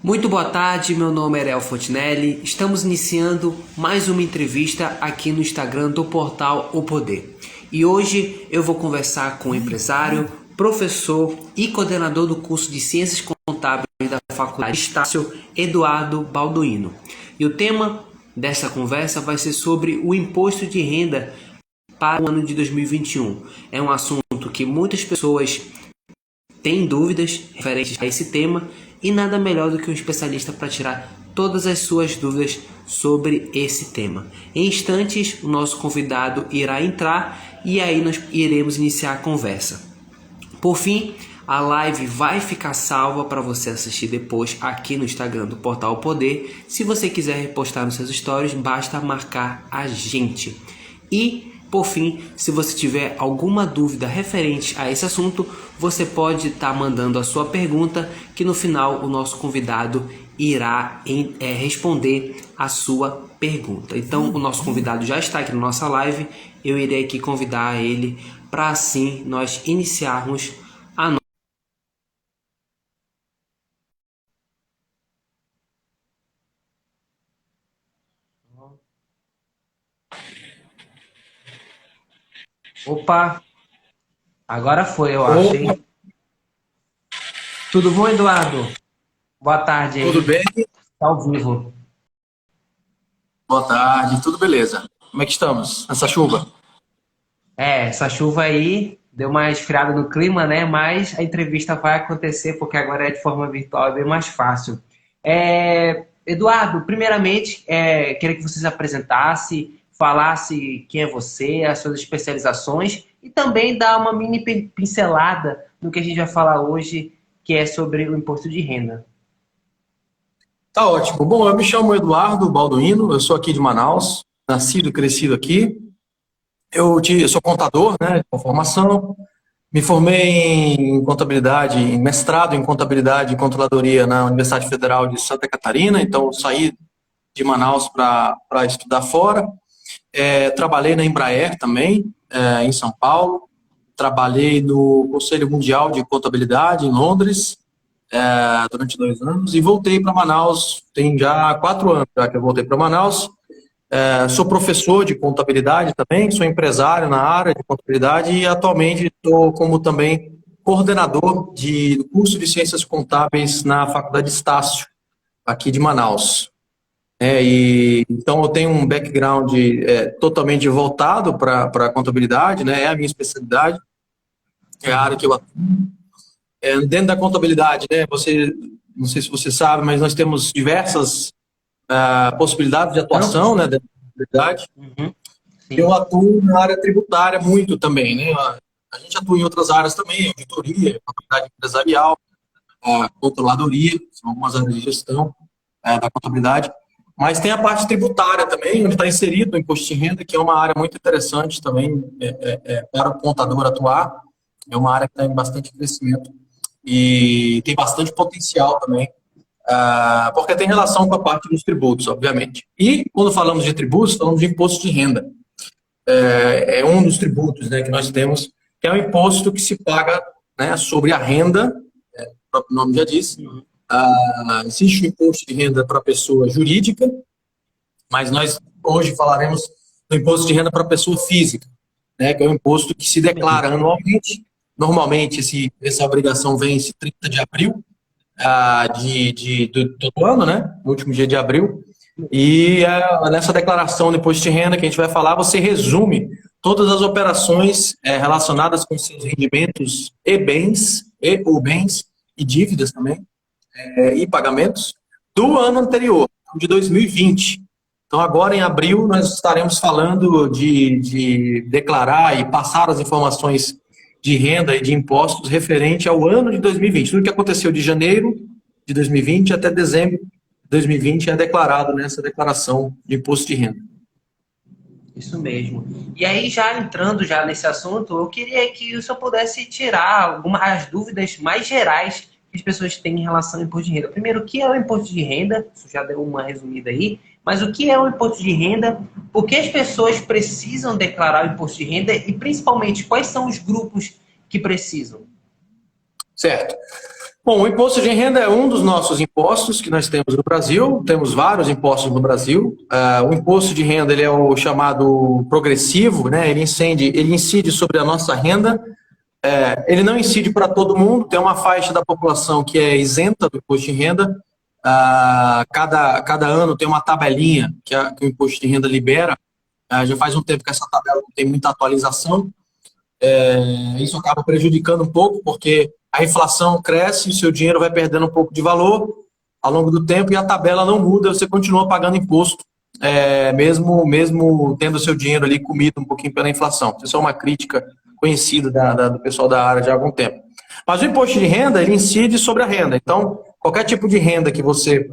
Muito boa tarde, meu nome é Ariel Fontinelli. Estamos iniciando mais uma entrevista aqui no Instagram do portal O Poder. E hoje eu vou conversar com o empresário, professor e coordenador do curso de Ciências Contábeis da Faculdade Estácio, Eduardo Balduino. E o tema dessa conversa vai ser sobre o imposto de renda para o ano de 2021. É um assunto que muitas pessoas têm dúvidas referentes a esse tema e nada melhor do que um especialista para tirar todas as suas dúvidas sobre esse tema. Em instantes, o nosso convidado irá entrar e aí nós iremos iniciar a conversa. Por fim, a live vai ficar salva para você assistir depois aqui no Instagram do Portal Poder. Se você quiser repostar nos seus stories, basta marcar a gente. E por fim, se você tiver alguma dúvida referente a esse assunto, você pode estar mandando a sua pergunta, que no final o nosso convidado irá responder a sua pergunta. Então, o nosso convidado já está aqui na nossa live, eu irei aqui convidar ele para assim nós iniciarmos a nossa. Opa, agora foi, eu acho, hein? Tudo bom, Eduardo? Boa tarde aí. Tudo bem? Tá ao vivo. Boa tarde, tudo beleza? Como é que estamos nessa chuva? Essa chuva aí deu uma esfriada no clima, né? Mas a entrevista vai acontecer porque agora é de forma virtual, é bem mais fácil. Eduardo, primeiramente, queria que você se apresentasse, falasse quem é você, as suas especializações e também dar uma mini pincelada no que a gente vai falar hoje, que é sobre o imposto de renda. Tá ótimo. Bom, eu me chamo Eduardo Balduino, eu sou aqui de Manaus, nascido e crescido aqui. Eu sou contador, né, de formação. Me formei em contabilidade, em mestrado em contabilidade e controladoria na Universidade Federal de Santa Catarina, então saí de Manaus para estudar fora. Trabalhei na Embraer também, em São Paulo. Trabalhei no Conselho Mundial de Contabilidade em Londres durante 2 anos e voltei para Manaus. Tem já 4 anos já que eu voltei para Manaus. Sou professor de contabilidade também, sou empresário na área de contabilidade e atualmente estou como também coordenador do curso de Ciências Contábeis na Faculdade Estácio, aqui de Manaus. Então eu tenho um background totalmente voltado para a contabilidade, né? É a minha especialidade, é a área que eu atuo. Dentro da contabilidade, né? Não sei se você sabe, mas nós temos diversas possibilidades de atuação, né? Dentro da contabilidade. Uhum. Eu atuo na área tributária muito também, né? A gente atua em outras áreas também, auditoria, contabilidade empresarial, controladoria, são algumas áreas de gestão da contabilidade. Mas tem a parte tributária também, onde está inserido o imposto de renda, que é uma área muito interessante também para o contador atuar. É uma área que está em bastante crescimento e tem bastante potencial também, porque tem relação com a parte dos tributos, obviamente. E quando falamos de tributos, falamos de imposto de renda. É um dos tributos, né, que nós temos, que é o imposto que se paga, né, sobre a renda, o próprio nome já diz. Existe o imposto de renda para pessoa jurídica, mas nós hoje falaremos do imposto de renda para pessoa física, né, que é o imposto que se declara anualmente. Normalmente, essa obrigação vence 30 de abril do todo ano, né, no último dia de abril. E nessa declaração do imposto de renda que a gente vai falar, você resume todas as operações relacionadas com seus rendimentos ou bens e dívidas também, e pagamentos do ano anterior, de 2020. Então, agora em abril, nós estaremos falando de declarar e passar as informações de renda e de impostos referente ao ano de 2020. Tudo que aconteceu de janeiro de 2020 até dezembro de 2020 é declarado nessa declaração de imposto de renda. Isso mesmo. E aí, já entrando já nesse assunto, eu queria que o senhor pudesse tirar algumas dúvidas mais gerais que as pessoas têm em relação ao imposto de renda. Primeiro, o que é o imposto de renda? Você já deu uma resumida aí. Mas o que é o imposto de renda? Por que as pessoas precisam declarar o imposto de renda? E, principalmente, quais são os grupos que precisam? Certo. Bom, o imposto de renda é um dos nossos impostos que nós temos no Brasil. Temos vários impostos no Brasil. O imposto de renda ele é o chamado progressivo, né? Ele incide sobre a nossa renda. Ele não incide para todo mundo. Tem uma faixa da população que é isenta do imposto de renda. Cada ano tem uma tabelinha que o imposto de renda libera. Já faz um tempo que essa tabela não tem muita atualização. Isso acaba prejudicando um pouco, porque a inflação cresce e o seu dinheiro vai perdendo um pouco de valor ao longo do tempo e a tabela não muda, você continua pagando imposto, mesmo tendo o seu dinheiro ali comido um pouquinho pela inflação. Isso é uma crítica conhecida do pessoal da área já há algum tempo. Mas o imposto de renda, ele incide sobre a renda. Então, qualquer tipo de renda que você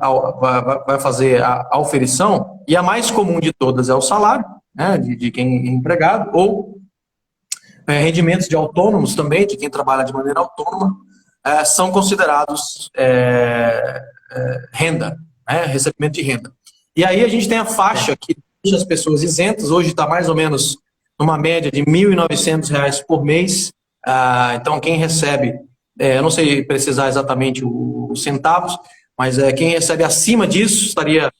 vai fazer a oferição, e a mais comum de todas é o salário, né, de quem é empregado, ou rendimentos de autônomos também, de quem trabalha de maneira autônoma, são considerados renda, recebimento de renda. E aí a gente tem a faixa que deixa as pessoas isentas, hoje está mais ou menos numa média de R$ 1.900 por mês. Então quem recebe, eu não sei precisar exatamente os centavos, mas quem recebe acima disso estaria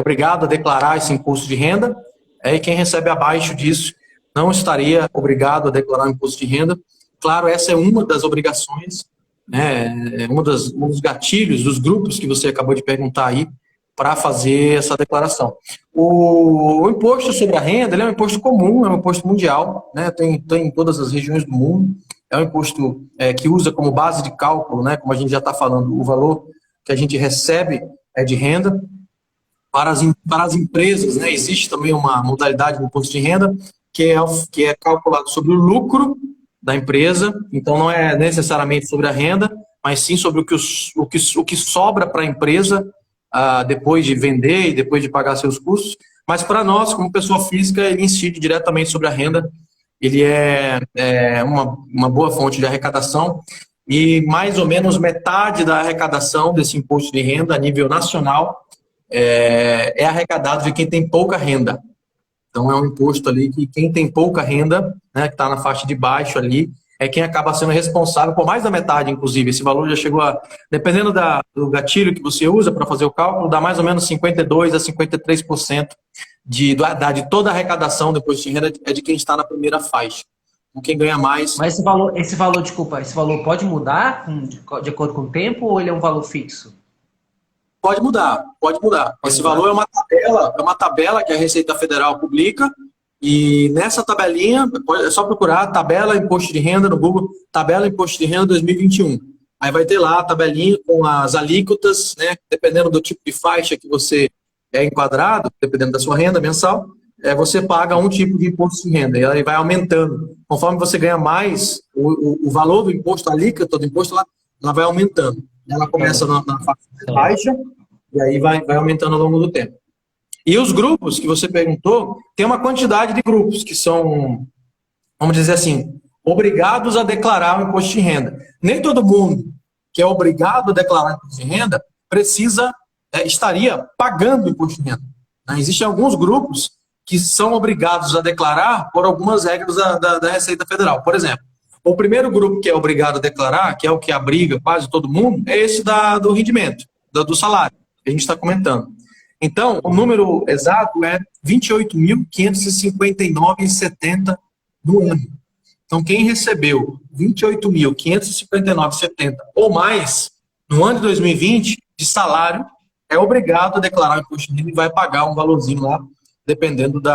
obrigado a declarar esse imposto de renda, e quem recebe abaixo disso não estaria obrigado a declarar o imposto de renda. Claro, essa é uma das obrigações, né, um dos gatilhos dos grupos que você acabou de perguntar aí para fazer essa declaração. O imposto sobre a renda ele é um imposto comum, é um imposto mundial, né, tem em todas as regiões do mundo, é um imposto que usa como base de cálculo, né, como a gente já está falando, o valor que a gente recebe de renda. Para as empresas, né, existe também uma modalidade do imposto de renda, que é calculado sobre o lucro da empresa, então não é necessariamente sobre a renda, mas sim sobre o que sobra para a empresa depois de vender e depois de pagar seus custos. Mas para nós, como pessoa física, ele incide diretamente sobre a renda, ele é uma boa fonte de arrecadação e mais ou menos metade da arrecadação desse imposto de renda a nível nacional é arrecadado de quem tem pouca renda. Então, é um imposto ali que quem tem pouca renda, né, que está na faixa de baixo ali, é quem acaba sendo responsável por mais da metade, inclusive. Esse valor já chegou dependendo do gatilho que você usa para fazer o cálculo, dá mais ou menos 52% a 53% de toda a arrecadação do imposto de renda é de quem está na primeira faixa. Então, quem ganha mais... Mas esse valor pode mudar de acordo com o tempo ou ele é um valor fixo? Pode mudar. Esse valor é uma tabela que a Receita Federal publica e nessa tabelinha, é só procurar tabela imposto de renda no Google, tabela imposto de renda 2021. Aí vai ter lá a tabelinha com as alíquotas, né, dependendo do tipo de faixa que você é enquadrado, dependendo da sua renda mensal, você paga um tipo de imposto de renda e aí vai aumentando. Conforme você ganha mais, o valor do imposto, a alíquota do imposto, ela vai aumentando. Ela começa na faixa baixa e aí vai aumentando ao longo do tempo. E os grupos que você perguntou, tem uma quantidade de grupos que são, vamos dizer assim, obrigados a declarar o imposto de renda. Nem todo mundo que é obrigado a declarar o imposto de renda estaria pagando o imposto de renda. Existem alguns grupos que são obrigados a declarar por algumas regras da Receita Federal. Por exemplo, o primeiro grupo que é obrigado a declarar, que é o que abriga quase todo mundo, é esse do rendimento, do salário, que a gente está comentando. Então, o número exato é 28.559,70 no ano. Então, quem recebeu 28.559,70 ou mais no ano de 2020 de salário é obrigado a declarar o imposto de renda e vai pagar um valorzinho lá, dependendo do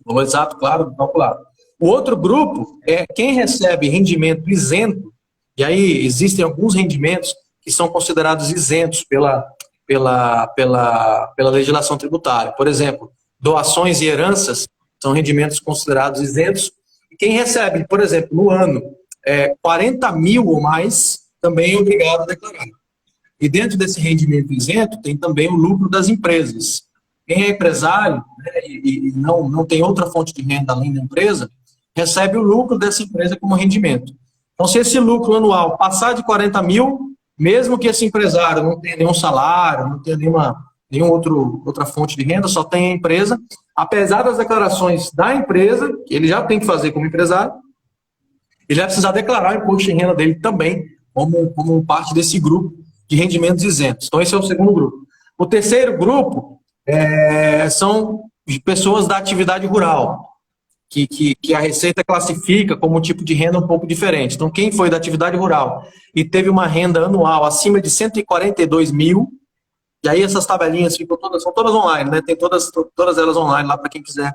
valor exato, claro, calculado. O outro grupo é quem recebe rendimento isento, e aí existem alguns rendimentos que são considerados isentos pela legislação tributária. Por exemplo, doações e heranças são rendimentos considerados isentos. E quem recebe, por exemplo, no ano, 40 mil ou mais, também é obrigado a declarar. E dentro desse rendimento isento, tem também o lucro das empresas. Quem é empresário, né, e não tem outra fonte de renda além da empresa, recebe o lucro dessa empresa como rendimento. Então, se esse lucro anual passar de 40 mil, mesmo que esse empresário não tenha nenhum salário, não tenha nenhuma outra fonte de renda, só tenha a empresa, apesar das declarações da empresa, que ele já tem que fazer como empresário, ele vai precisar declarar o imposto de renda dele também como parte desse grupo de rendimentos isentos. Então, esse é o segundo grupo. O terceiro grupo são pessoas da atividade rural, que a Receita classifica como um tipo de renda um pouco diferente. Então, quem foi da atividade rural e teve uma renda anual acima de 142 mil, e aí essas tabelinhas são todas online, né? Tem todas elas online lá para quem quiser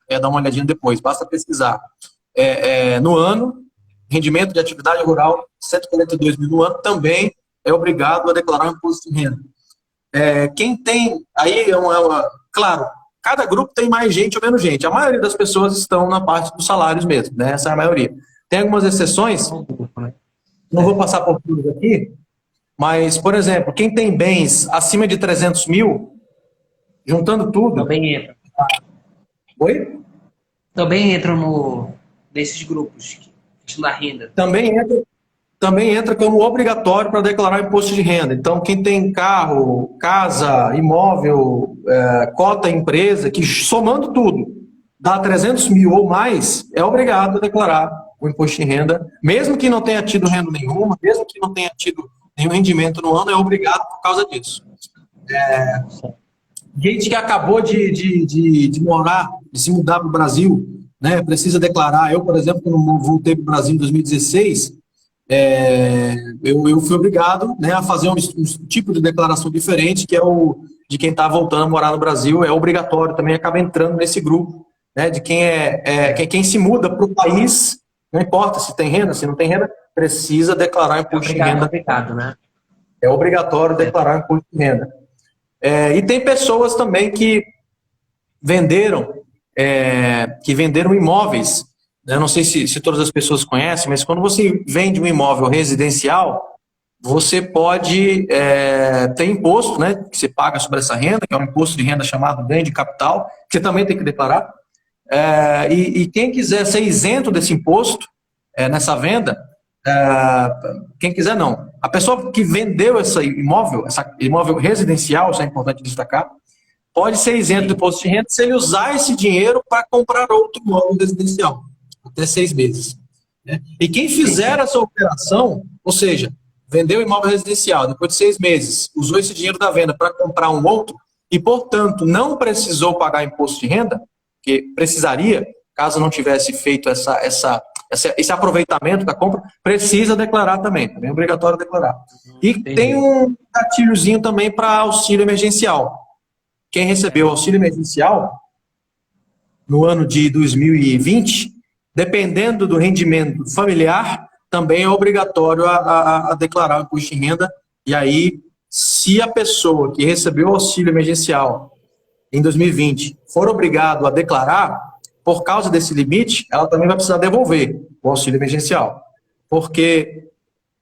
dar uma olhadinha depois, basta pesquisar. No ano, rendimento de atividade rural, 142 mil no ano, também é obrigado a declarar um imposto de renda. Quem tem, aí claro, cada grupo tem mais gente ou menos gente. A maioria das pessoas estão na parte dos salários mesmo, né? Essa é a maioria. Tem algumas exceções, não vou passar por tudo aqui, mas, por exemplo, quem tem bens acima de 300 mil, juntando tudo... Também entra. Oi? Também entram nesses grupos, questão da renda. Também entra como obrigatório para declarar imposto de renda. Então, quem tem carro, casa, imóvel, cota empresa, que somando tudo, dá 300 mil ou mais, é obrigado a declarar o imposto de renda, mesmo que não tenha tido renda nenhuma, mesmo que não tenha tido nenhum rendimento no ano, é obrigado por causa disso. Gente que acabou de morar, de se mudar para o Brasil, né, precisa declarar. Eu, por exemplo, quando voltei para o Brasil em 2016, eu fui obrigado, né, a fazer um tipo de declaração diferente, que é o de quem está voltando a morar no Brasil. É obrigatório, também acaba entrando nesse grupo, né, de quem se muda para o país, não importa se tem renda, se não tem renda, precisa declarar imposto de renda. Né? É obrigatório declarar imposto de renda. E tem pessoas também que venderam imóveis. Eu não sei se todas as pessoas conhecem, mas quando você vende um imóvel residencial, você pode ter imposto, né, que você paga sobre essa renda, que é um imposto de renda chamado ganho de capital, que você também tem que declarar. E quem quiser ser isento desse imposto nessa venda, quem quiser não. A pessoa que vendeu esse imóvel residencial, isso é importante destacar, pode ser isento do imposto de renda se ele usar esse dinheiro para comprar outro imóvel residencial, até 6 meses. Né? E quem fizer essa operação, ou seja, vendeu o imóvel residencial, depois de 6 meses, usou esse dinheiro da venda para comprar um outro e, portanto, não precisou pagar imposto de renda, que precisaria, caso não tivesse feito esse aproveitamento da compra, precisa declarar também é obrigatório declarar. E tem um gatilhozinho também para auxílio emergencial. Quem recebeu auxílio emergencial no ano de 2020, dependendo do rendimento familiar, também é obrigatório a declarar o imposto de renda. E aí, se a pessoa que recebeu auxílio emergencial em 2020 for obrigado a declarar, por causa desse limite, ela também vai precisar devolver o auxílio emergencial. Porque,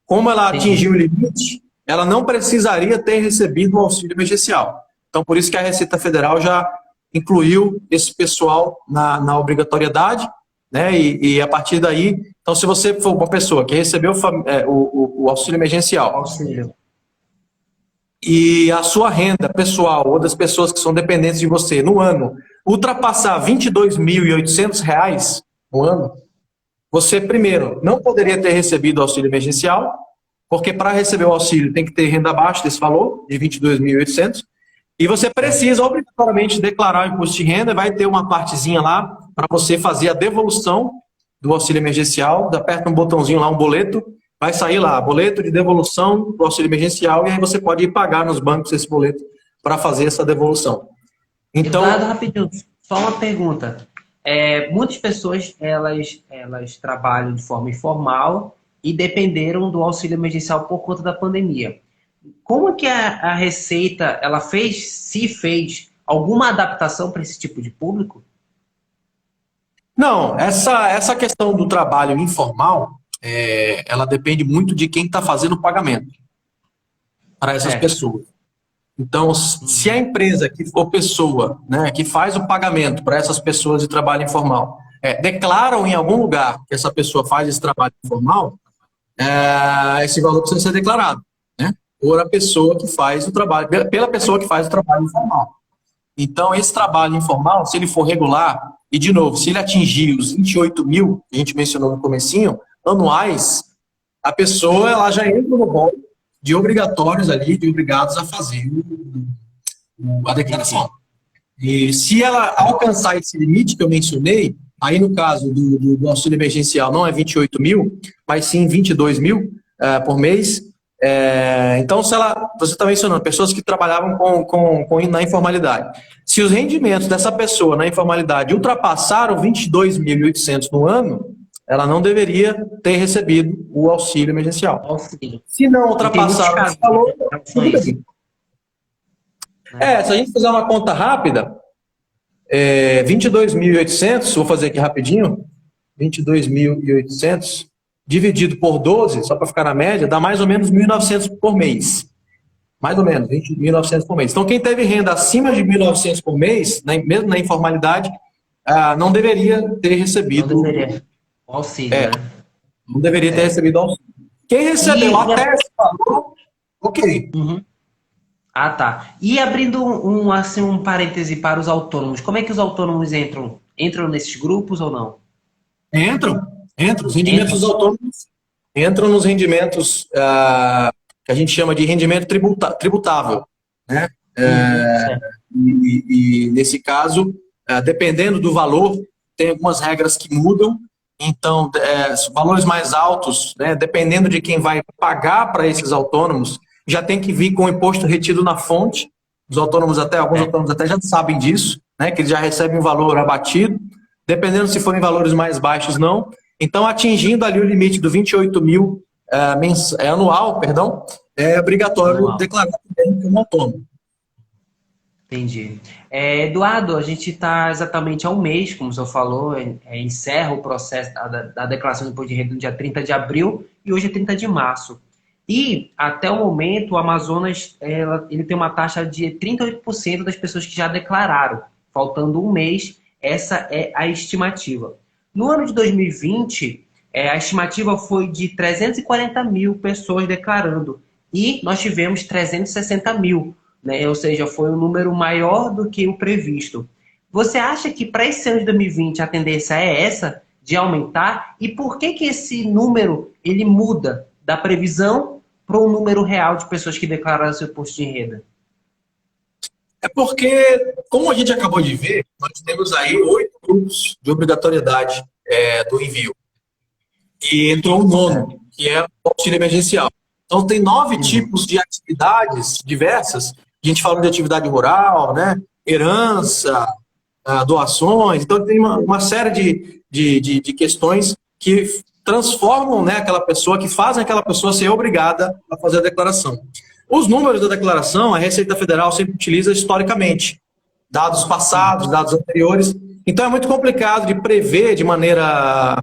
como ela atingiu o limite, ela não precisaria ter recebido o auxílio emergencial. Então, por isso que a Receita Federal já incluiu esse pessoal na obrigatoriedade, né? E a partir daí, então, se você for uma pessoa que recebeu o auxílio emergencial, e a sua renda pessoal ou das pessoas que são dependentes de você no ano ultrapassar R$ 22.800 no ano, você, primeiro, não poderia ter recebido o auxílio emergencial, porque para receber o auxílio tem que ter renda abaixo desse valor, de 22.800, e você precisa obrigatoriamente declarar o imposto de renda, vai ter uma partezinha lá para você fazer a devolução do auxílio emergencial, aperta um botãozinho lá, um boleto, vai sair lá, boleto de devolução do auxílio emergencial, e aí você pode ir pagar nos bancos esse boleto para fazer essa devolução. Então, Eduardo, rapidinho, só uma pergunta. Muitas pessoas elas trabalham de forma informal e dependeram do auxílio emergencial por conta da pandemia. Como é que a Receita se fez alguma adaptação para esse tipo de público? Não, essa questão do trabalho informal, ela depende muito de quem está fazendo o pagamento para essas pessoas. Então, se a empresa ou pessoa, né, que faz o pagamento para essas pessoas de trabalho informal declaram em algum lugar que essa pessoa faz esse trabalho informal, esse valor precisa ser declarado, né, por a pessoa que faz o trabalho, pela pessoa que faz o trabalho informal. Então, esse trabalho informal, se ele for regular, e de novo, se ele atingir os 28 mil, que a gente mencionou no comecinho, anuais, a pessoa ela já entra no rol de obrigatórios ali, de obrigados a fazer a declaração. E se ela alcançar esse limite que eu mencionei, aí no caso do auxílio emergencial não é 28 mil, mas sim 22 mil por mês. Então, você está mencionando pessoas que trabalhavam na informalidade. Se os rendimentos dessa pessoa na informalidade ultrapassaram 22.800 no ano, ela não deveria ter recebido o auxílio emergencial. Auxílio. Se não ultrapassar esse valor, tudo bem. Se a gente fizer uma conta rápida, 22.800, vou fazer aqui rapidinho, 22.800 dividido por 12, só para ficar na média, dá mais ou menos 1.900 por mês. Mais ou menos, 1.900 por mês. Então, quem teve renda acima de 1.900 por mês, mesmo na informalidade, não deveria ter recebido... Não deveria. O auxílio, né? Não deveria ter recebido auxílio. Quem recebeu até esse valor, ok. Uhum. Ah, tá. E abrindo um parêntese para os autônomos, como é que os autônomos entram? Entram nesses grupos ou não? Entram. Os rendimentos dos autônomos entram nos rendimentos que a gente chama de rendimento tributável, né? E nesse caso, dependendo do valor, tem algumas regras que mudam. Então, valores mais altos, né, dependendo de quem vai pagar para esses autônomos, já tem que vir com o imposto retido na fonte. Alguns autônomos até já sabem disso, né, que eles já recebem um valor abatido, dependendo se forem valores mais baixos, não. Então, atingindo ali o limite do 28 mil anual, é obrigatório declarar como autônomo. Entendi. Eduardo, a gente está exatamente há um mês, como o senhor falou, encerra o processo da declaração do imposto de renda no dia 30 de abril e hoje é 30 de março. E, até o momento, o Amazonas ele tem uma taxa de 38% das pessoas que já declararam. Faltando um mês, essa é a estimativa. No ano de 2020, a estimativa foi de 340 mil pessoas declarando e nós tivemos 360 mil. Né? Ou seja, foi um número maior do que o previsto. Você acha que para esse ano de 2020 a tendência é essa, de aumentar? E por que esse número ele muda da previsão para um número real de pessoas que declararam seu imposto de renda? É porque, como a gente acabou de ver, nós temos aí 8 grupos de obrigatoriedade do envio. E entrou o nono, que é o auxílio emergencial. Então, tem 9 tipos de atividades diversas. A gente falou de atividade rural, né? Herança, doações. Então, tem uma série de questões que transformam, né, aquela pessoa, que fazem aquela pessoa ser obrigada a fazer a declaração. Os números da declaração, a Receita Federal sempre utiliza historicamente. Dados passados, dados anteriores. Então, é muito complicado de prever de maneira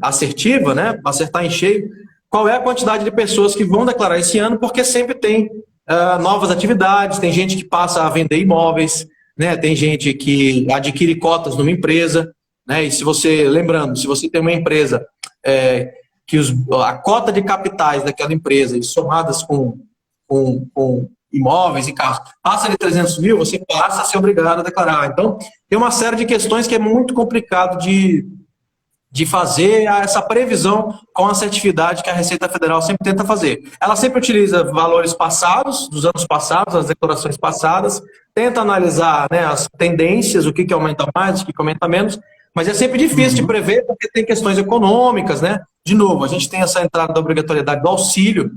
assertiva, né? Acertar em cheio, qual é a quantidade de pessoas que vão declarar esse ano, porque sempre tem novas atividades, tem gente que passa a vender imóveis, né? Tem gente que adquire cotas numa empresa, né? E se você tem uma empresa que a cota de capitais daquela empresa, e somadas com imóveis e carros, passa de 300 mil, você passa a ser obrigado a declarar. Então, tem uma série de questões que é muito complicado de fazer essa previsão com a assertividade que a Receita Federal sempre tenta fazer. Ela sempre utiliza valores passados, dos anos passados, as declarações passadas, tenta analisar, né, as tendências, o que aumenta mais, o que aumenta menos, mas é sempre difícil de prever porque tem questões econômicas, né? De novo, a gente tem essa entrada da obrigatoriedade do auxílio,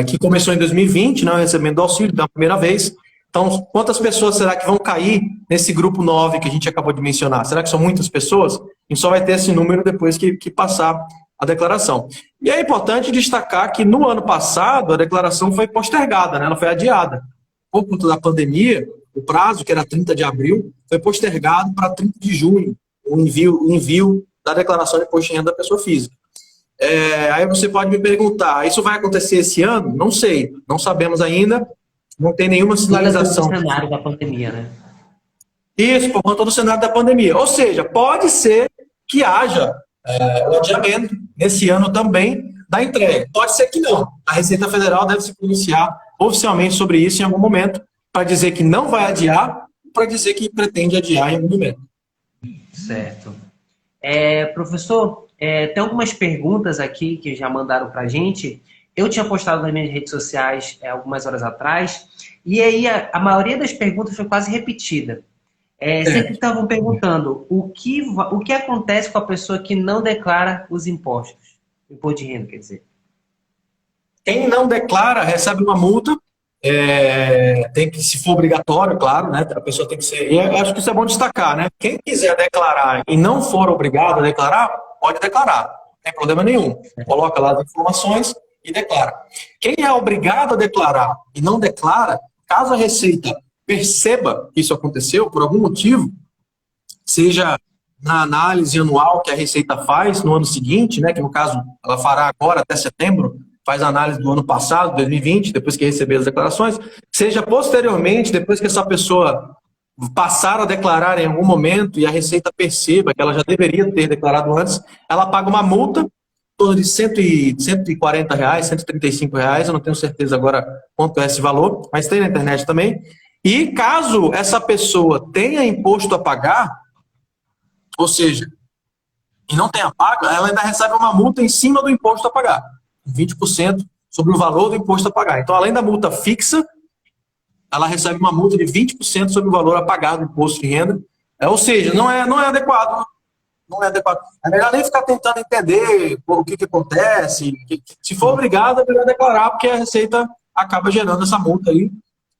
que começou em 2020, né, o recebimento do auxílio da primeira vez. Então, quantas pessoas será que vão cair nesse grupo 9 que a gente acabou de mencionar? Será que são muitas pessoas? A gente só vai ter esse número depois que passar a declaração. E é importante destacar que no ano passado a declaração foi postergada, né? Ela foi adiada. Por conta da pandemia, o prazo, que era 30 de abril, foi postergado para 30 de junho, o envio da declaração de imposto de renda da pessoa física. Aí você pode me perguntar, isso vai acontecer esse ano? Não sei, não sabemos ainda. Não tem nenhuma sinalização. Por conta do cenário da pandemia, né? Isso, por conta do cenário da pandemia. Ou seja, pode ser que haja o adiamento nesse ano também da entrega. Pode ser que não. A Receita Federal deve se pronunciar oficialmente sobre isso em algum momento, para dizer que não vai adiar, para dizer que pretende adiar em algum momento. Certo. Professor, Tem algumas perguntas aqui que já mandaram para a gente. Eu tinha postado nas minhas redes sociais algumas horas atrás, e aí a maioria das perguntas foi quase repetida. Sempre estavam perguntando o que acontece com a pessoa que não declara os impostos. Imposto de renda, quer dizer. Quem não declara recebe uma multa, tem que, se for obrigatório, claro, né? A pessoa tem que ser. E eu acho que isso é bom destacar, né? Quem quiser declarar e não for obrigado a declarar, pode declarar, não tem problema nenhum. Coloca lá as informações e declara. Quem é obrigado a declarar e não declara, caso a Receita perceba que isso aconteceu por algum motivo, seja na análise anual que a Receita faz no ano seguinte, né, que no caso ela fará agora até setembro, faz a análise do ano passado, 2020, depois que receber as declarações, seja posteriormente, depois que essa pessoa passar a declarar em algum momento e a Receita perceba que ela já deveria ter declarado antes, ela paga uma multa em torno de R$ 140, R$ 135, eu não tenho certeza agora quanto é esse valor, mas tem na internet também. E caso essa pessoa tenha imposto a pagar, ou seja, e não tenha pago, ela ainda recebe uma multa em cima do imposto a pagar, 20% sobre o valor do imposto a pagar. Então, além da multa fixa, ela recebe uma multa de 20% sobre o valor a pagar do imposto de renda. Ou seja, não é adequado. Não é adequado. É melhor nem ficar tentando entender o que acontece. Se for obrigado, é melhor declarar, porque a Receita acaba gerando essa multa aí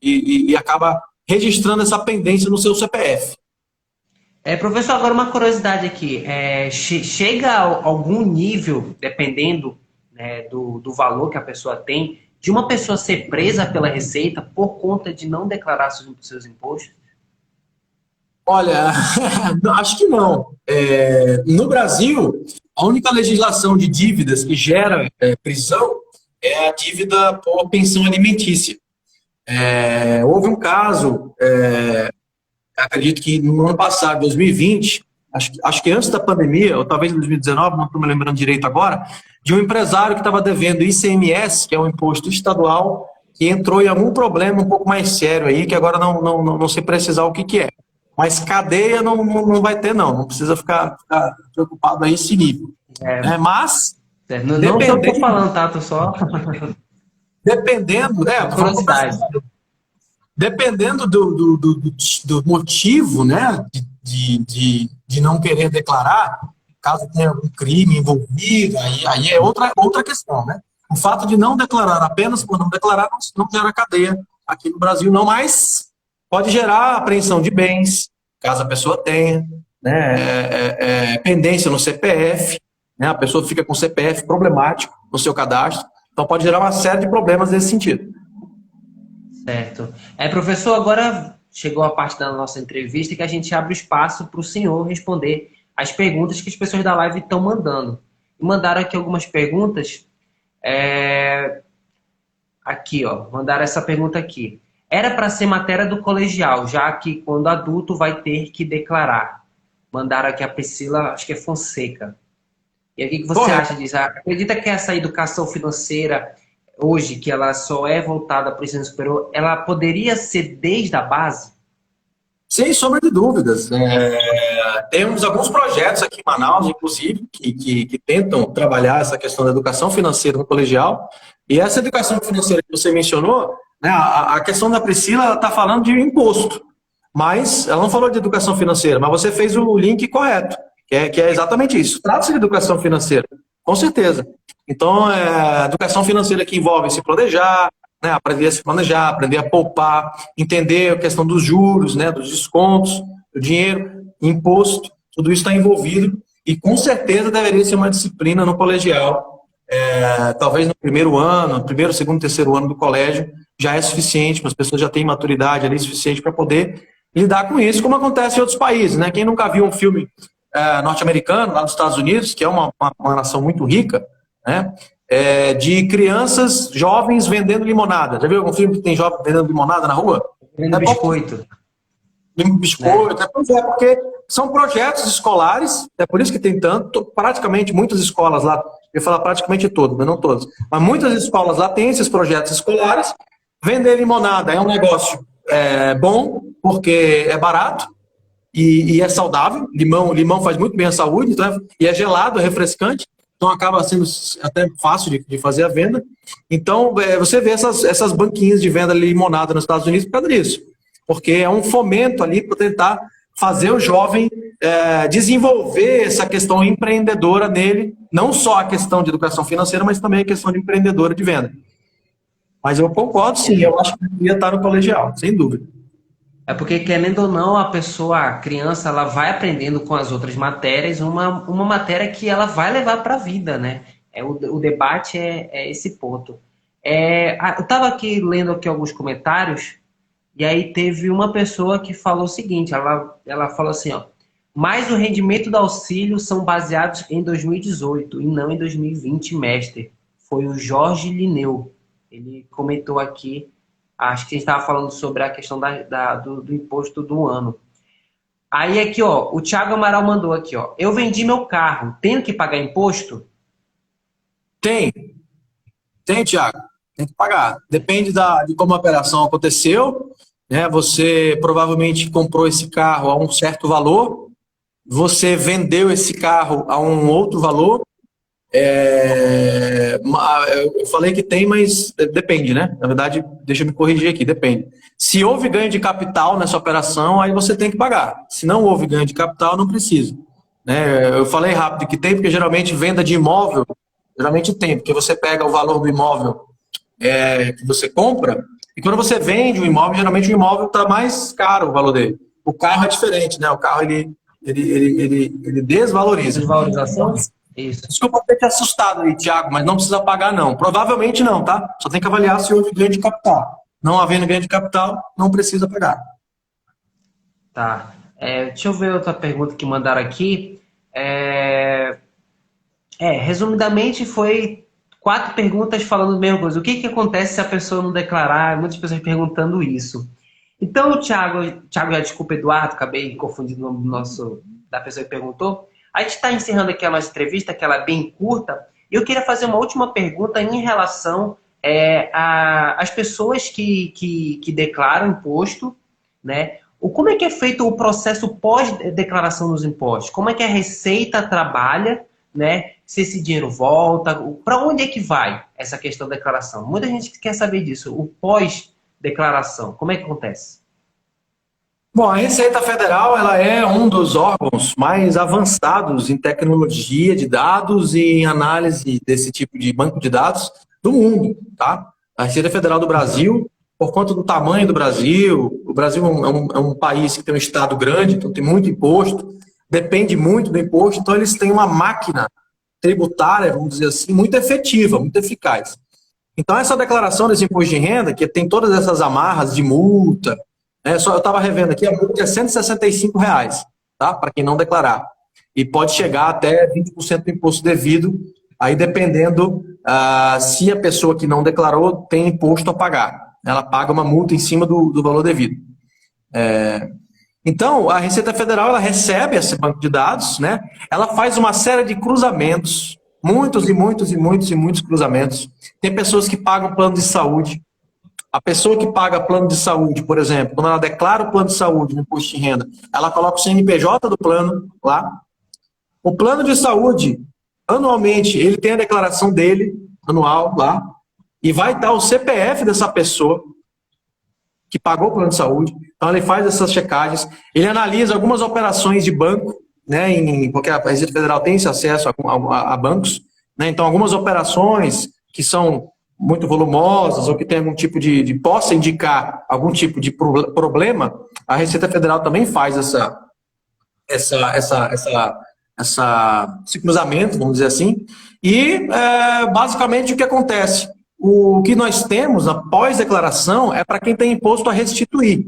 e acaba registrando essa pendência no seu CPF. Professor, agora uma curiosidade aqui. Chega a algum nível, dependendo, né, do valor que a pessoa tem, de uma pessoa ser presa pela Receita por conta de não declarar seus impostos? Olha, acho que não. No Brasil, a única legislação de dívidas que gera prisão é a dívida por pensão alimentícia. Houve um caso, acredito que no ano passado, 2020, acho que antes da pandemia, ou talvez em 2019, não estou me lembrando direito agora, de um empresário que estava devendo ICMS, que é um imposto estadual, que entrou em algum problema um pouco mais sério aí, que agora não sei precisar o que é. Mas cadeia não vai ter, não precisa ficar preocupado a esse nível. Mas... Não estou falando, tá? Tô só... Dependendo... curiosidade. Dependendo do motivo, né, de não querer declarar, caso tenha algum crime envolvido, aí é outra questão, né? O fato de não declarar apenas por não declarar não gera cadeia aqui no Brasil, não, mas pode gerar apreensão de bens, caso a pessoa tenha, né, pendência no CPF, né, a pessoa fica com CPF problemático no seu cadastro, então pode gerar uma série de problemas nesse sentido. Certo. Professor, agora chegou a parte da nossa entrevista que a gente abre o espaço para o senhor responder as perguntas que as pessoas da live estão mandando. E mandaram aqui algumas perguntas. Aqui, ó, mandaram essa pergunta aqui. Era para ser matéria do colegial, já que quando adulto vai ter que declarar. Mandaram aqui a Priscila, acho que é Fonseca. E aí, o que você acha disso? Acredita que essa educação financeira, hoje, que ela só é voltada para o ensino superior, ela poderia ser desde a base? Sem sombra de dúvidas. Temos alguns projetos aqui em Manaus, inclusive, que tentam trabalhar essa questão da educação financeira no colegial. E essa educação financeira que você mencionou, né, a questão da Priscila está falando de imposto, mas ela não falou de educação financeira, mas você fez o link correto, que é exatamente isso. Trata-se de educação financeira, com certeza. Então, a educação financeira que envolve se planejar, né, aprender a se planejar, aprender a poupar, entender a questão dos juros, né, dos descontos, do dinheiro, imposto, tudo isso está envolvido e com certeza deveria ser uma disciplina no colegial, talvez no primeiro, segundo, terceiro ano do colégio, já é suficiente, as pessoas já têm maturidade ali suficiente para poder lidar com isso, como acontece em outros países, né? Quem nunca viu um filme norte-americano, lá nos Estados Unidos, que é uma nação muito rica, né? De crianças jovens vendendo limonada. Já viu algum filme que tem jovem vendendo limonada na rua? Vendendo biscoito. Biscoito, pois é, porque são projetos escolares, é por isso que tem tanto, praticamente muitas escolas lá, eu ia falar praticamente todas, mas não todas, mas muitas escolas lá têm esses projetos escolares. Vender limonada é um negócio bom, porque é barato, e é saudável. Limão faz muito bem à saúde, então e é gelado, é refrescante, então acaba sendo até fácil de fazer a venda. Então, você vê essas banquinhas de venda de limonada nos Estados Unidos por causa disso, porque é um fomento ali para tentar fazer o jovem desenvolver essa questão empreendedora nele, não só a questão de educação financeira, mas também a questão de empreendedora de venda. Mas eu concordo, sim, eu acho que devia estar no colegial, sem dúvida. É porque, querendo ou não, a criança, ela vai aprendendo com as outras matérias uma matéria que ela vai levar para a vida, né? O debate é esse ponto. Eu estava aqui lendo aqui alguns comentários, e aí teve uma pessoa que falou o seguinte, ela falou assim, ó, mas o rendimento do auxílio são baseados em 2018 e não em 2020, mestre. Foi o Jorge Lineu. Ele comentou aqui. Acho que a gente estava falando sobre a questão do imposto do ano. Aí aqui, ó, o Thiago Amaral mandou aqui, ó. Eu vendi meu carro, tenho que pagar imposto? Tem, Thiago. Tem que pagar. Depende de como a operação aconteceu, né? Você provavelmente comprou esse carro a um certo valor, você vendeu esse carro a um outro valor. Eu falei que tem, mas depende, né? Na verdade, deixa eu me corrigir aqui, depende. Se houve ganho de capital nessa operação, aí você tem que pagar. Se não houve ganho de capital, não precisa. Né? Eu falei rápido que tem, porque geralmente venda de imóvel, geralmente tem, porque você pega o valor do imóvel que você compra, e quando você vende o imóvel, geralmente o imóvel está mais caro o valor dele. O carro é diferente, né? O carro ele desvaloriza. Desvalorização? Isso. Desculpa ter te assustado aí, Thiago, mas não precisa pagar, não. Provavelmente não, tá? Só tem que avaliar se houve ganho de capital. Não havendo ganho de capital, não precisa pagar. Tá. Deixa eu ver outra pergunta que mandaram aqui. Resumidamente, foi 4 perguntas falando a mesma coisa. O que acontece se a pessoa não declarar? Muitas pessoas perguntando isso. Então, o Thiago, desculpa, Eduardo, acabei confundindo o nome da pessoa que perguntou. A gente está encerrando aqui a nossa entrevista, que ela é bem curta, e eu queria fazer uma última pergunta em relação às pessoas que declaram imposto, né? Como é que é feito o processo pós-declaração dos impostos? Como é que a Receita trabalha, né? Se esse dinheiro volta, para onde é que vai essa questão da declaração? Muita gente quer saber disso, o pós-declaração, como é que acontece? Bom, a Receita Federal ela é um dos órgãos mais avançados em tecnologia de dados e em análise desse tipo de banco de dados do mundo, tá? A Receita Federal do Brasil, por conta do tamanho do Brasil, o Brasil é um país que tem um estado grande, então tem muito imposto, depende muito do imposto, então eles têm uma máquina tributária, vamos dizer assim, muito efetiva, muito eficaz. Então essa declaração desse imposto de renda, que tem todas essas amarras de multa, eu estava revendo aqui, a multa é R$165, tá? Para quem não declarar. E pode chegar até 20% do imposto devido, aí dependendo se a pessoa que não declarou tem imposto a pagar. Ela paga uma multa em cima do valor devido. Então, a Receita Federal ela recebe esse banco de dados, né? Ela faz uma série de cruzamentos, muitos cruzamentos. Tem pessoas que pagam plano de saúde. A pessoa que paga plano de saúde, por exemplo, quando ela declara o plano de saúde no imposto de renda, ela coloca o CNPJ do plano lá. O plano de saúde, anualmente, ele tem a declaração dele, anual, lá, e vai estar o CPF dessa pessoa que pagou o plano de saúde. Então, ele faz essas checagens, ele analisa algumas operações de banco, né, porque a Receita Federal tem esse acesso a bancos, né, então algumas operações que são muito volumosas ou que tem algum tipo possa indicar algum tipo de problema, a Receita Federal também faz esse cruzamento, vamos dizer assim, e basicamente o que acontece? O que nós temos após declaração é para quem tem imposto a restituir.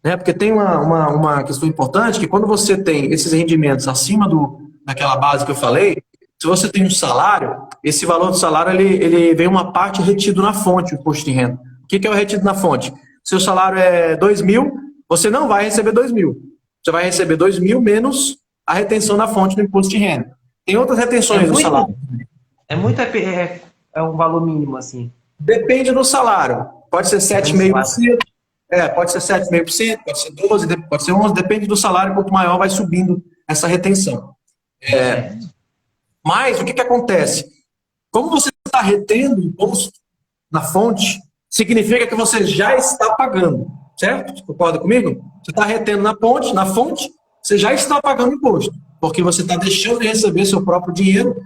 Né? Porque tem uma questão importante, que quando você tem esses rendimentos acima daquela base que eu falei, se você tem um salário, esse valor do salário ele vem uma parte retido na fonte, o imposto de renda. O que é o retido na fonte? Seu salário é 2.000, você não vai receber 2.000. Você vai receber 2.000 menos a retenção na fonte do imposto de renda. Tem outras retenções do salário. É um valor mínimo, assim. Depende do salário. Pode ser 7,5%, Pode ser 7,5%, pode ser 12%, pode ser 11%, depende do salário, quanto maior vai subindo essa retenção. Mas o que acontece? Como você está retendo imposto na fonte, significa que você já está pagando, certo? Você concorda comigo? Você está retendo na fonte, você já está pagando imposto, porque você está deixando de receber seu próprio dinheiro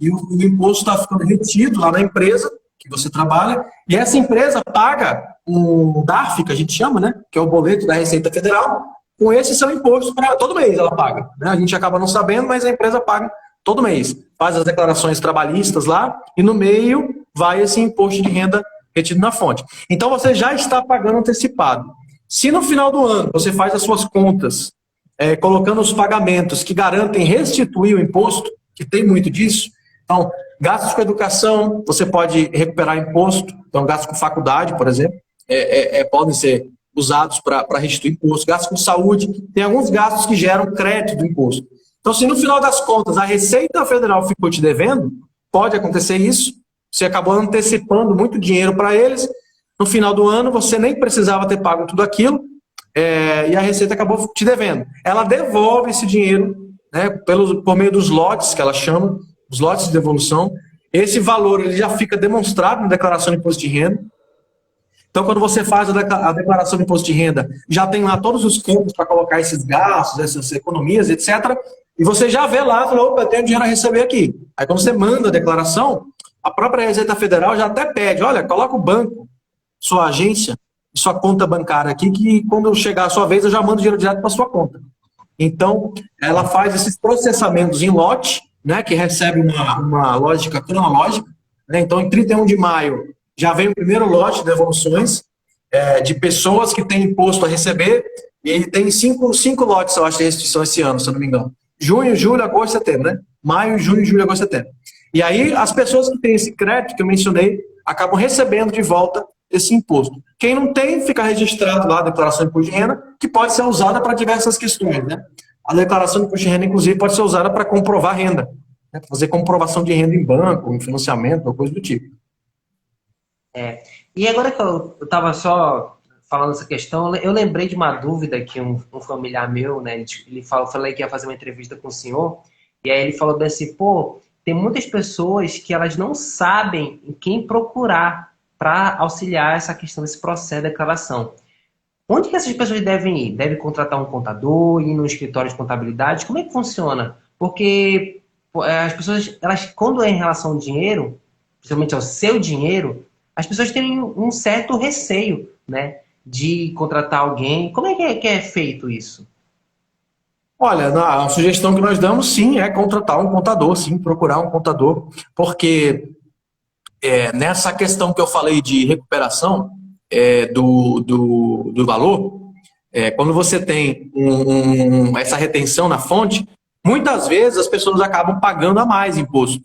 e o imposto está ficando retido lá na empresa que você trabalha, e essa empresa paga um DARF, que a gente chama, né? Que é o boleto da Receita Federal, com esse seu imposto todo mês ela paga. Né? A gente acaba não sabendo, mas a empresa paga todo mês. Faz as declarações trabalhistas lá e no meio vai esse imposto de renda retido na fonte. Então você já está pagando antecipado. Se no final do ano você faz as suas contas, colocando os pagamentos que garantem restituir o imposto, que tem muito disso, então gastos com educação, você pode recuperar imposto, então gastos com faculdade, por exemplo, podem ser usados para restituir imposto, gastos com saúde, tem alguns gastos que geram crédito do imposto. Então, se no final das contas a Receita Federal ficou te devendo, pode acontecer isso, você acabou antecipando muito dinheiro para eles, no final do ano você nem precisava ter pago tudo aquilo, e a Receita acabou te devendo. Ela devolve esse dinheiro, né, por meio dos lotes, que ela chama, os lotes de devolução. Esse valor ele já fica demonstrado na declaração de imposto de renda. Então, quando você faz a declaração de imposto de renda, já tem lá todos os campos para colocar esses gastos, essas economias, etc. E você já vê lá, falou, opa, eu tenho dinheiro a receber aqui. Aí, quando você manda a declaração, a própria Receita Federal já até pede, olha, coloca o banco, sua agência, sua conta bancária aqui, que quando chegar a sua vez, eu já mando dinheiro direto para sua conta. Então, ela faz esses processamentos em lote, né, que recebe uma lógica cronológica. Né? Então, em 31 de maio, já vem o primeiro lote de devoluções de pessoas que têm imposto a receber, e ele tem cinco lotes, eu acho, de restituição esse ano, se eu não me engano. Junho, julho, agosto, setembro, né? Maio, junho, julho, agosto, setembro. E aí, as pessoas que têm esse crédito que eu mencionei, acabam recebendo de volta esse imposto. Quem não tem, fica registrado lá a declaração de imposto de renda, que pode ser usada para diversas questões, né? A declaração de imposto de renda, inclusive, pode ser usada para comprovar renda, né? Fazer comprovação de renda em banco, em financiamento, ou coisa do tipo. E agora que eu estava só falando essa questão, eu lembrei de uma dúvida que um familiar meu, né, ele falei que ia fazer uma entrevista com o senhor, e aí ele falou assim, tem muitas pessoas que elas não sabem em quem procurar para auxiliar essa questão desse processo de declaração. Onde que essas pessoas devem ir? Devem contratar um contador, ir no escritório de contabilidade? Como é que funciona? Porque as pessoas, quando é em relação ao dinheiro, principalmente ao seu dinheiro, as pessoas têm um certo receio, né, de contratar alguém. Como é que é feito isso? Olha, a sugestão que nós damos, sim, é contratar um contador, sim, procurar um contador, porque nessa questão que eu falei de recuperação do valor, quando você tem essa retenção na fonte, muitas vezes as pessoas acabam pagando a mais imposto.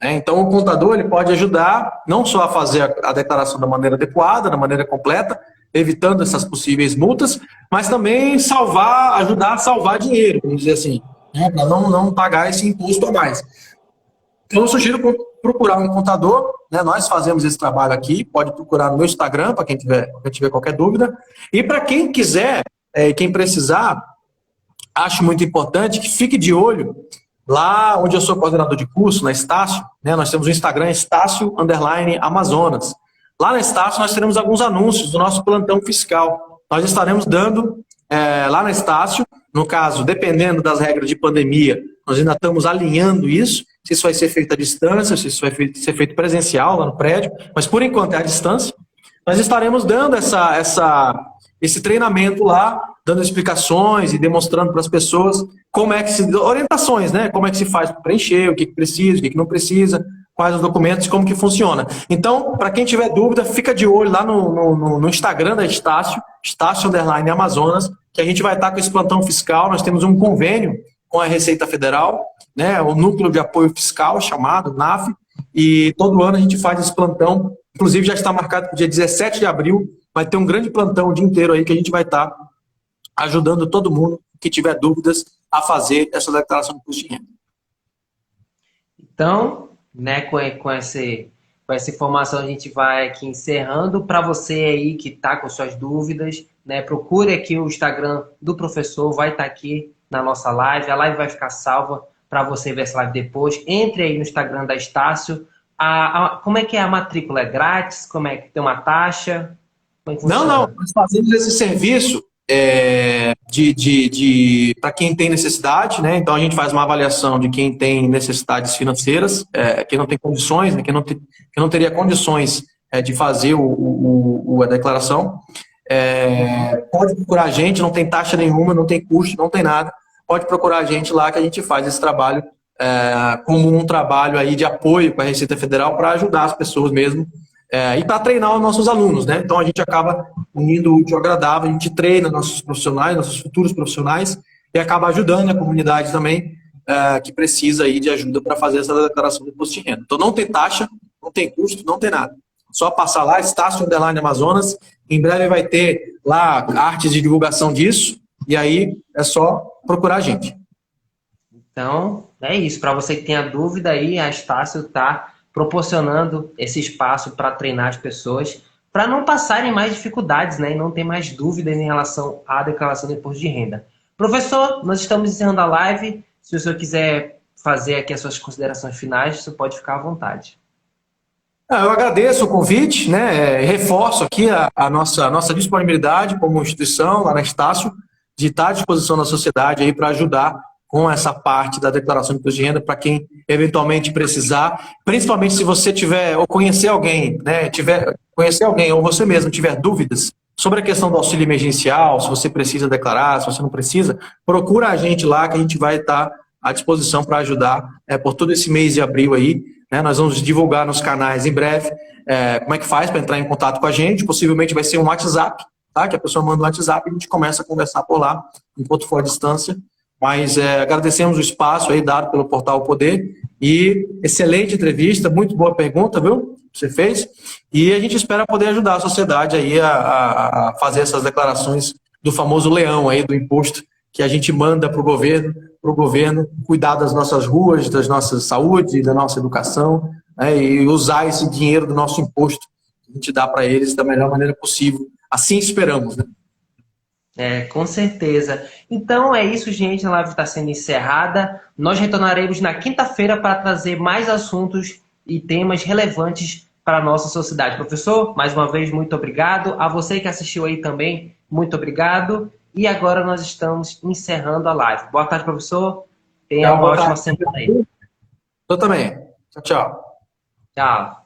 Então, o contador ele pode ajudar não só a fazer a declaração da maneira adequada, da maneira completa, evitando essas possíveis multas, mas também ajudar a salvar dinheiro, vamos dizer assim, né, para não pagar esse imposto a mais. Então, eu sugiro procurar um contador, né, nós fazemos esse trabalho aqui, pode procurar no meu Instagram, para quem tiver qualquer dúvida, e para quem quiser, quem precisar, acho muito importante que fique de olho lá onde eu sou coordenador de curso, na Estácio, né, nós temos o Instagram Estácio_Amazonas. Lá na Estácio nós teremos alguns anúncios do nosso plantão fiscal. Nós estaremos dando lá na Estácio, no caso, dependendo das regras de pandemia, nós ainda estamos alinhando isso, se isso vai ser feito à distância, se isso vai ser feito presencial lá no prédio, mas por enquanto é à distância. Nós estaremos dando esse treinamento lá, dando explicações e demonstrando para as pessoas orientações, né? Como é que se faz para preencher, o que precisa, o que não precisa, quais os documentos, como que funciona. Então, para quem tiver dúvida, fica de olho lá no Instagram da Estácio, Estácio_Amazonas, que a gente vai estar com esse plantão fiscal, nós temos um convênio com a Receita Federal, né? O Núcleo de Apoio Fiscal, chamado NAF, e todo ano a gente faz esse plantão, inclusive já está marcado para o dia 17 de abril, vai ter um grande plantão o dia inteiro aí que a gente vai estar ajudando todo mundo que tiver dúvidas a fazer essa declaração de imposto de renda. Então, né, com esse Com essa informação a gente vai aqui encerrando. Para você aí que está com suas dúvidas, né, procure aqui o Instagram do professor, vai estar aqui na nossa live. A live vai ficar salva para você ver essa live depois. Entre aí no Instagram da Estácio. Como é que é a matrícula? É grátis? Como é que tem uma taxa? Como é que Não, funciona? nós fazemos esse serviço para quem tem necessidade, né? Então a gente faz uma avaliação de quem tem necessidades financeiras, quem não tem condições, né? Quem não teria condições de fazer a declaração. Pode procurar a gente, não tem taxa nenhuma, não tem custo, não tem nada. Pode procurar a gente lá que a gente faz esse trabalho como um trabalho aí de apoio com a Receita Federal para ajudar as pessoas mesmo e para treinar os nossos alunos, né? Então a gente acaba unindo o útil ao agradável, a gente treina nossos profissionais, nossos futuros profissionais e acaba ajudando a comunidade também que precisa aí de ajuda para fazer essa declaração de imposto de renda. Então não tem taxa, não tem custo, não tem nada. Só passar lá, Estácio Underline Amazonas. Em breve vai ter lá artes de divulgação disso e aí é só procurar a gente. Então, é isso. Para você que tenha dúvida aí, a Estácio está proporcionando esse espaço para treinar as pessoas, para não passarem mais dificuldades, né? E não ter mais dúvidas em relação à declaração do imposto de renda. Professor, nós estamos encerrando a live. Se o senhor quiser fazer aqui as suas considerações finais, você pode ficar à vontade. Eu agradeço o convite, né? Reforço aqui a nossa disponibilidade como instituição, lá na Estácio, de estar à disposição da sociedade aí para ajudar com essa parte da declaração de imposto de renda para quem eventualmente precisar, principalmente se você tiver ou conhecer alguém, né? Conhecer alguém ou você mesmo tiver dúvidas sobre a questão do auxílio emergencial, se você precisa declarar, se você não precisa, procura a gente lá que a gente vai estar à disposição para ajudar por todo esse mês de abril aí. Nós vamos divulgar nos canais em breve como é que faz para entrar em contato com a gente. Possivelmente vai ser um WhatsApp, tá? Que a pessoa manda um WhatsApp e a gente começa a conversar por lá, enquanto for à distância. Mas agradecemos o espaço aí dado pelo Portal Poder e excelente entrevista, muito boa pergunta, viu? Você fez. E a gente espera poder ajudar a sociedade aí a fazer essas declarações do famoso leão aí do imposto que a gente manda para o governo cuidar das nossas ruas, das nossas saúde, da nossa educação, né, e usar esse dinheiro do nosso imposto que a gente dá para eles da melhor maneira possível. Assim esperamos, né? Com certeza. Então é isso, gente. A live está sendo encerrada. Nós retornaremos na quinta-feira para trazer mais assuntos e temas relevantes para a nossa sociedade. Professor, mais uma vez, muito obrigado. A você que assistiu aí também, muito obrigado. E agora nós estamos encerrando a live. Boa tarde, professor. Tenha uma ótima semana aí. Eu também. Tchau, tchau. Tchau.